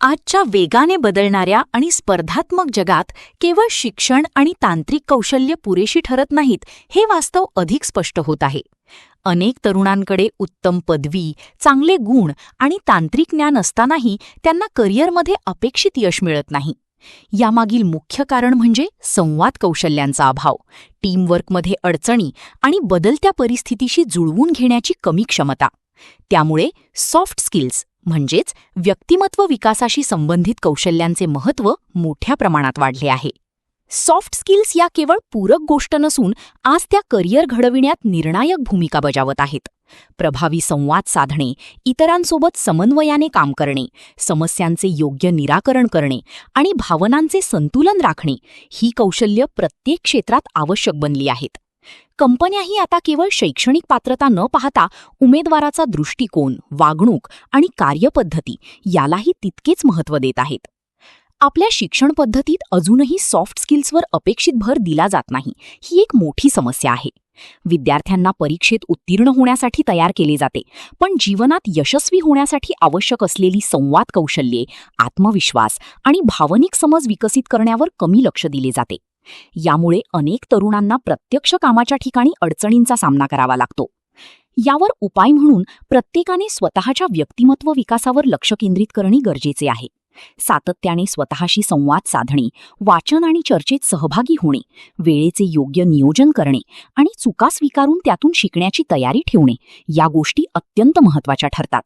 आजच्या वेगाने बदलणाऱ्या आणि स्पर्धात्मक जगात केवळ शिक्षण आणि तांत्रिक कौशल्य पुरेशी ठरत नाहीत हे वास्तव अधिक स्पष्ट होत आहे. अनेक तरुणांकडे उत्तम पदवी, चांगले गुण आणि तांत्रिक ज्ञान असतानाही त्यांना करिअरमध्ये अपेक्षित यश मिळत नाही. यामागील मुख्य कारण म्हणजे संवाद कौशल्यांचा अभाव, टीमवर्कमध्ये अडचणी आणि बदलत्या परिस्थितीशी जुळवून घेण्याची कमी क्षमता. त्यामुळे सॉफ्ट स्किल्स म्हणजेच व्यक्तिमत्व विकासाशी संबंधित कौशल्यांचे महत्त्व मोठ्या प्रमाणात वाढले आहे. सॉफ्ट स्किल्स या केवळ पूरक गोष्ट नसून आज त्या करिअर घडविण्यात निर्णायक भूमिका बजावत आहेत. प्रभावी संवाद साधणे, इतरांसोबत समन्वयाने काम करणे, समस्यांचे योग्य निराकरण करणे आणि भावनांचे संतुलन राखणे ही कौशल्य प्रत्येक क्षेत्रात आवश्यक बनली आहेत. कंपन्याही आता केवळ शैक्षणिक पात्रता न पाहता उमेदवाराचा दृष्टिकोन, वागणूक आणि कार्यपद्धती यालाही तितकेच महत्त्व देत आहेत. आपल्या शिक्षण पद्धतीत अजूनही सॉफ्ट स्किल्सवर अपेक्षित भर दिला जात नाही, ही एक मोठी समस्या आहे. विद्यार्थ्यांना परीक्षेत उत्तीर्ण होण्यासाठी तयार केले जाते, पण जीवनात यशस्वी होण्यासाठी आवश्यक असलेली संवाद कौशल्ये, आत्मविश्वास आणि भावनिक समज विकसित करण्यावर कमी लक्ष दिले जाते. यामुळे अनेक तरुणांना प्रत्यक्ष कामाच्या ठिकाणी अडचणींचा सामना करावा लागतो. यावर उपाय म्हणून प्रत्येकाने स्वतःच्या व्यक्तिमत्व विकासावर लक्ष केंद्रित करणे गरजेचे आहे. सातत्याने स्वतःशी संवाद साधणे, वाचन आणि चर्चेत सहभागी होणे, वेळेचे योग्य नियोजन करणे आणि चुका स्वीकारून त्यातून शिकण्याची तयारी ठेवणे या गोष्टी अत्यंत महत्त्वाच्या ठरतात.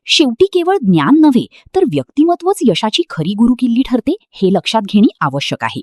शेवटी केवळ ज्ञान नव्हे तर व्यक्तिमत्वच यशाची खरी गुरुकिल्ली ठरते हे लक्षात घेणे आवश्यक आहे.